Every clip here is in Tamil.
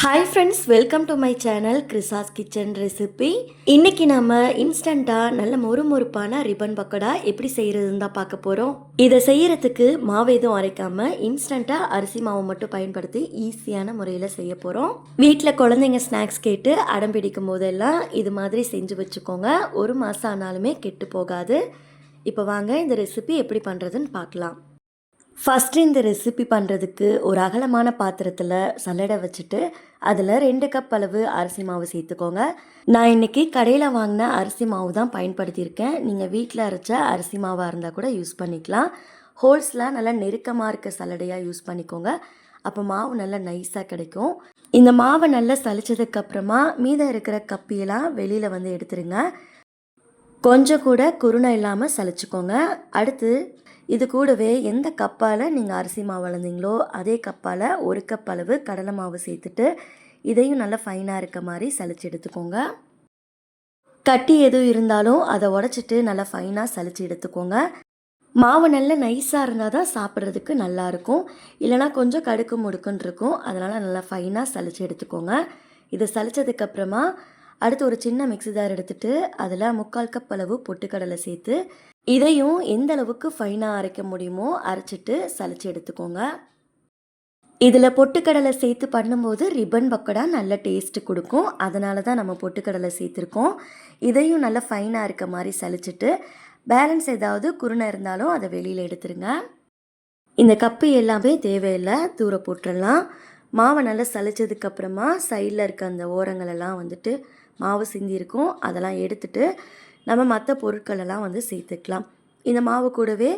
Hi friends, welcome to my channel கிறிஸாஸ் கிச்சன் ரெசிபி. இன்றைக்கி நம்ம இன்ஸ்டண்ட்டாக நல்ல மொறுமொறுப்பான ரிப்பன் பக்கோடா எப்படி செய்கிறதுன்னு தான் பார்க்க போகிறோம். இதை செய்கிறதுக்கு மாவு எதுவும் அரைக்காமல் இன்ஸ்டண்ட்டாக அரிசி மாவு மட்டும் பயன்படுத்தி ஈஸியான முறையில் செய்ய போகிறோம். வீட்டில் குழந்தைங்க ஸ்நாக்ஸ் கேட்டு அடம் பிடிக்கும் போதெல்லாம் இது மாதிரி செஞ்சு வச்சுக்கோங்க. ஒரு மாதம் ஆனாலுமே கெட்டு போகாது. இப்போ வாங்க இந்த ரெசிபி எப்படி பண்ணுறதுன்னு பார்க்கலாம். ஃபஸ்ட்டு இந்த ரெசிபி பண்ணுறதுக்கு ஒரு அகலமான பாத்திரத்தில் சல்லடை வச்சுட்டு அதில் 2 கப் அளவு அரிசி மாவு சேர்த்துக்கோங்க. நான் இன்றைக்கி கடையில் வாங்கின அரிசி மாவு தான் பயன்படுத்தியிருக்கேன். நீங்கள் வீட்டில் அரைச்ச அரிசி மாவாக இருந்தால் கூட யூஸ் பண்ணிக்கலாம். ஹோல்ஸ்லாம் நல்லா நெருக்கமாக இருக்க சல்லடையாக யூஸ் பண்ணிக்கோங்க. அப்போ மாவு நல்லா நைஸாக கிடைக்கும். இந்த மாவை நல்லா சலிச்சதுக்கப்புறமா மீதம் இருக்கிற கப்பியெல்லாம் வெளியில் வந்து எடுத்துருங்க. கொஞ்சம் கூட குருணை இல்லாமல் சலிச்சுக்கோங்க. அடுத்து இது கூடவே எந்த கப்பால் நீங்கள் அரிசி மாவு அளந்தீங்களோ அதே கப்பால் 1 கப் அளவு கடலை மாவு சேர்த்துட்டு இதையும் நல்லா ஃபைனாக இருக்க மாதிரி சலிச்சு எடுத்துக்கோங்க. கட்டி எதுவும் இருந்தாலும் அதை உடச்சிட்டு நல்லா ஃபைனாக சலிச்சு எடுத்துக்கோங்க. மாவு நல்லா நைஸாக இருந்தால் தான் சாப்பிட்றதுக்கு நல்லாயிருக்கும். இல்லைனா கொஞ்சம் கடுக்கு முடுக்குன்னு இருக்கும். அதனால் நல்லா ஃபைனாக சலிச்சு எடுத்துக்கோங்க. இதை சலிச்சதுக்கப்புறமா அடுத்து ஒரு சின்ன மிக்ஸி ஜார் எடுத்துகிட்டு அதில் 3/4 கப் அளவு பொட்டுக்கடலை சேர்த்து இதையும் எந்த அளவுக்கு ஃபைனாக அரைக்க முடியுமோ அரைச்சிட்டு சலிச்சு எடுத்துக்கோங்க. இதில் பொட்டுக்கடலை சேர்த்து பண்ணும்போது ரிப்பன் பக்கோடா நல்ல டேஸ்ட்டு கொடுக்கும். அதனால தான் நம்ம பொட்டுக்கடலை சேர்த்துருக்கோம். இதையும் நல்லா ஃபைனாக இருக்க மாதிரி சலிச்சுட்டு பேலன்ஸ் ஏதாவது குருணை இருந்தாலும் அதை வெளியில் எடுத்துருங்க. இந்த கப்பு எல்லாமே தேவையில்லை, தூர போட்டுடலாம். மாவை நல்லா சலிச்சதுக்கப்புறமா சைடில் இருக்க அந்த ஓரங்களெல்லாம் வந்துட்டு மாவு சிந்திருக்கும். அதெல்லாம் எடுத்துட்டு நம்ம மற்ற பொருட்களெல்லாம் வந்து சேர்த்துக்கலாம். இந்த மாவு கூடவே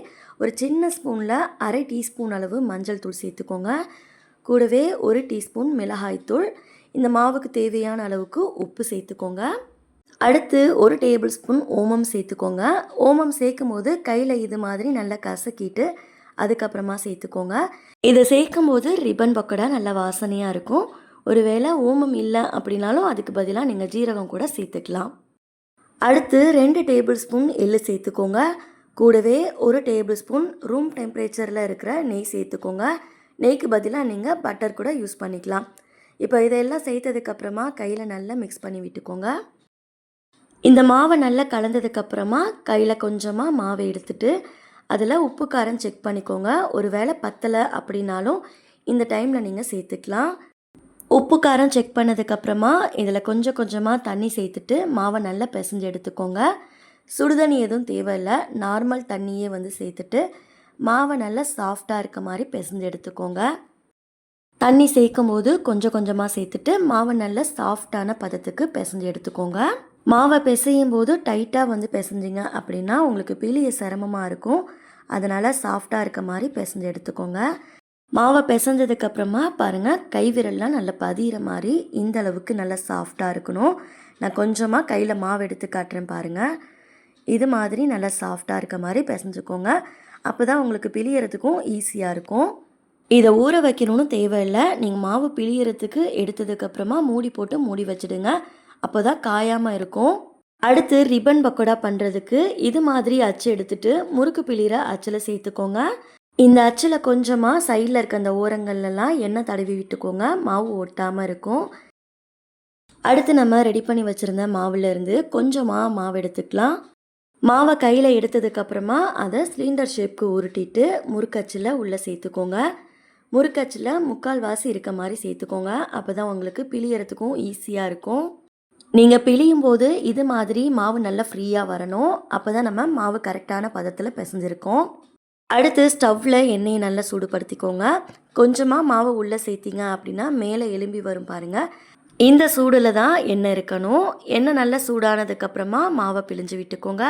ஒரு சின்ன ஸ்பூனில் 1/2 டீஸ்பூன் அளவு மஞ்சள் தூள் சேர்த்துக்கோங்க. கூடவே 1 டீஸ்பூன் மிளகாய்த்தூள், இந்த மாவுக்கு தேவையான அளவுக்கு உப்பு சேர்த்துக்கோங்க. அடுத்து 1 டேபிள் ஸ்பூன் ஓமம் சேர்த்துக்கோங்க. ஓமம் சேர்க்கும் போது கையில் இது மாதிரி நல்லா கசக்கிட்டு அதுக்கப்புறமா சேர்த்துக்கோங்க. இதை சேர்க்கும் போது ரிப்பன் பக்கோடா நல்லா வாசனையாக இருக்கும். ஒருவேளை ஓமம் இல்லை அப்படின்னாலும் அதுக்கு பதிலாக நீங்கள் ஜீரகம் கூட சேர்த்துக்கலாம். அடுத்து 2 டேபிள் ஸ்பூன் எள்ளு சேர்த்துக்கோங்க. கூடவே 1 டேபிள் ஸ்பூன் ரூம் டெம்பரேச்சரில் இருக்கிற நெய் சேர்த்துக்கோங்க. நெய்க்கு பதிலாக நீங்கள் பட்டர் கூட யூஸ் பண்ணிக்கலாம். இப்போ இதையெல்லாம் சேர்த்ததுக்கப்புறமா கையில் நல்லா மிக்ஸ் பண்ணி விட்டுக்கோங்க. இந்த மாவை நல்லா கலந்ததுக்கப்புறமா கையில் கொஞ்சமாக மாவை எடுத்துட்டு அதில் உப்பு காரம் செக் பண்ணிக்கோங்க. ஒரு வேளை பத்தலை அப்படின்னாலும் இந்த டைமில் நீங்கள் சேர்த்துக்கலாம். உப்பு காரம் செக் பண்ணதுக்கப்புறமா இதில் கொஞ்சம் கொஞ்சமாக தண்ணி சேர்த்துட்டு மாவை நல்லா பிசைஞ்சு எடுத்துக்கோங்க. சுடுதண்ணி எதுவும் தேவையில்லை, நார்மல் தண்ணியே வந்து சேர்த்துட்டு மாவை நல்லா சாஃப்டாக இருக்க மாதிரி பிசைஞ்சு எடுத்துக்கோங்க. தண்ணி சேர்க்கும் போது கொஞ்சம் கொஞ்சமாக சேர்த்துட்டு மாவை நல்லா சாஃப்டான பதத்துக்கு பிசைஞ்சு எடுத்துக்கோங்க. மாவை பிசையும் போது டைட்டாக வந்து பிசைஞ்சிங்க அப்படின்னா உங்களுக்கு பிழிய சிரமமாக இருக்கும். அதனால் சாஃப்டாக இருக்க மாதிரி பிசைஞ்சு எடுத்துக்கோங்க. மாவை பிசைஞ்சதுக்கப்புறமா பாருங்கள், கை விரல்லாம் நல்லா பதிகிற மாதிரி இந்த அளவுக்கு நல்லா சாஃப்டாக இருக்கணும். நான் கொஞ்சமாக கையில் மாவு எடுத்து காட்டுறேன் பாருங்கள். இது மாதிரி நல்லா சாஃப்டாக இருக்க மாதிரி பிசைஞ்சுக்கோங்க. அப்போ தான் உங்களுக்கு பிழியறதுக்கும் ஈஸியாக இருக்கும். இதை ஊற வைக்கணும்னு தேவையில்லை. நீங்கள் மாவு பிழியறதுக்கு எடுத்ததுக்கப்புறமா மூடி போட்டு மூடி வச்சுடுங்க. அப்போ தான் காயாமல் இருக்கும். அடுத்து ரிப்பன் பக்கோடா பண்ணுறதுக்கு இது மாதிரி அச்சு எடுத்துகிட்டு முறுக்கு பிழிகிற அச்சில் சேர்த்துக்கோங்க. இந்த அச்சில் கொஞ்சமாக சைடில் இருக்க அந்த ஓரங்கள்லாம் எண்ணெய் தடவி விட்டுக்கோங்க. மாவு ஒட்டாமல் இருக்கும். அடுத்து நம்ம ரெடி பண்ணி வச்சுருந்த மாவுலேருந்து கொஞ்சமாக மாவு எடுத்துக்கலாம். மாவை கையில் எடுத்ததுக்கப்புறமா அதை சிலிண்டர் ஷேப்க்கு உருட்டிட்டு முறுக்கச்சில் உள்ளே சேர்த்துக்கோங்க. முறுக்கச்சில் 3/4 வாசி இருக்க மாதிரி சேர்த்துக்கோங்க. அப்போ தான் உங்களுக்கு பிழியறதுக்கும் ஈஸியாக இருக்கும். நீங்கள் பிழியும் போது இது மாதிரி மாவு நல்லா ஃப்ரீயாக வரணும். அப்போ தான் நம்ம மாவு கரெக்டான பதத்தில் பிசைஞ்சிருக்கோம். அடுத்து ஸ்டவ்வில் எண்ணெயை நல்லா சூடுபடுத்திக்கோங்க. கொஞ்சமாக மாவு உள்ளே சேர்த்திங்க அப்படின்னா மேலே எலும்பி வரும் பாருங்கள். இந்த சூடில் தான் எண்ணெய் இருக்கணும். எண்ணெய் நல்லா சூடானதுக்கப்புறமா மாவை பிழிஞ்சு விட்டுக்கோங்க.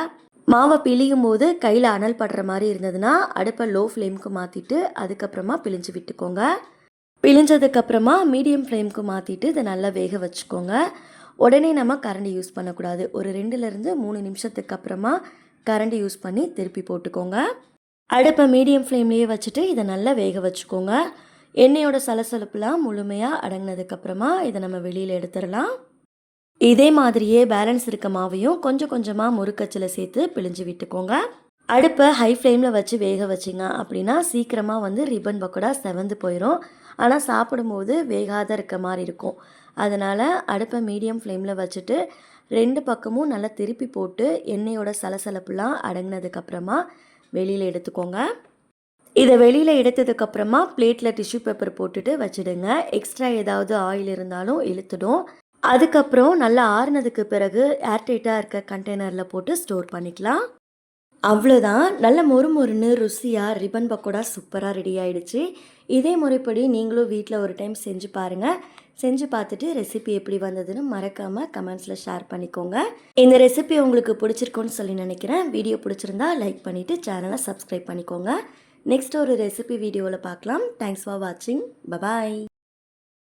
மாவை பிழியும் போது கையில் அனல் படுற மாதிரி இருந்ததுன்னா அடுப்பை லோ ஃப்ளேமுக்கு மாற்றிட்டு அதுக்கப்புறமா பிழிஞ்சு விட்டுக்கோங்க. பிழிஞ்சதுக்கப்புறமா மீடியம் ஃப்ளேமுக்கு மாற்றிட்டு இதை நல்லா வேக வச்சுக்கோங்க. உடனே நம்ம கரண்டி யூஸ் பண்ணக்கூடாது. ஒரு 2லேருந்து 3 நிமிஷத்துக்கு அப்புறமா கரண்டி யூஸ் பண்ணி திருப்பி போட்டுக்கோங்க. அடுப்பை மீடியம் ஃப்ளேம்லேயே வச்சுட்டு இதை நல்லா வேக வச்சுக்கோங்க. எண்ணெயோட சலசலப்புலாம் முழுமையாக அடங்கினதுக்கப்புறமா இதை நம்ம வெளியில் எடுத்துடலாம். இதே மாதிரியே பேலன்ஸ் இருக்க மாவையும் கொஞ்சம் கொஞ்சமாக முறுக்கச்சில் சேர்த்து பிழிஞ்சு விட்டுக்கோங்க. அடுப்பை ஹை ஃப்ளேமில் வச்சு வேக வச்சிங்க அப்படின்னா சீக்கிரமாக வந்து ரிப்பன் பக்கோடா செவந்து போயிடும். ஆனால் சாப்பிடும்போது வேகாத இருக்க மாதிரி இருக்கும். அதனால் அடுப்பை மீடியம் ஃப்ளேமில் வச்சுட்டு 2 பக்கமும் நல்லா திருப்பி போட்டு எண்ணெயோட சலசலப்புலாம் அடங்கினதுக்கப்புறமா வெளியில் எடுத்துக்கோங்க. இதை வெளியில் எடுத்ததுக்கப்புறமா பிளேட்டில் டிஷ்யூ பேப்பர் போட்டுட்டு வச்சுடுங்க. எக்ஸ்ட்ரா ஏதாவது ஆயில் இருந்தாலும் இழுத்துடும். அதுக்கப்புறம் நல்லா ஆறுனதுக்கு பிறகு ஏர்டைட்டாக இருக்க கண்டெய்னரில் போட்டு ஸ்டோர் பண்ணிக்கலாம். அவ்வளோதான், நல்ல மொறு மொறுன்னு ருசியாக ரிப்பன் பக்கோடா சூப்பராக ரெடி ஆயிடுச்சு. இதே முறைப்படி நீங்களும் வீட்டில் ஒரு டைம் செஞ்சு பாருங்கள். செஞ்சு பார்த்துட்டு ரெசிபி எப்படி வந்ததுன்னு மறக்காமல் கமெண்ட்ஸில் ஷேர் பண்ணிக்கோங்க. இந்த ரெசிபி உங்களுக்கு பிடிச்சிருக்குன்னு சொல்லி நினைக்கிறேன். வீடியோ பிடிச்சிருந்தா லைக் பண்ணிவிட்டு சேனலை சப்ஸ்கிரைப் பண்ணிக்கோங்க. நெக்ஸ்ட் ஒரு ரெசிபி வீடியோவில் பார்க்கலாம். தேங்க்ஸ் ஃபார் வாட்சிங். பபாய்.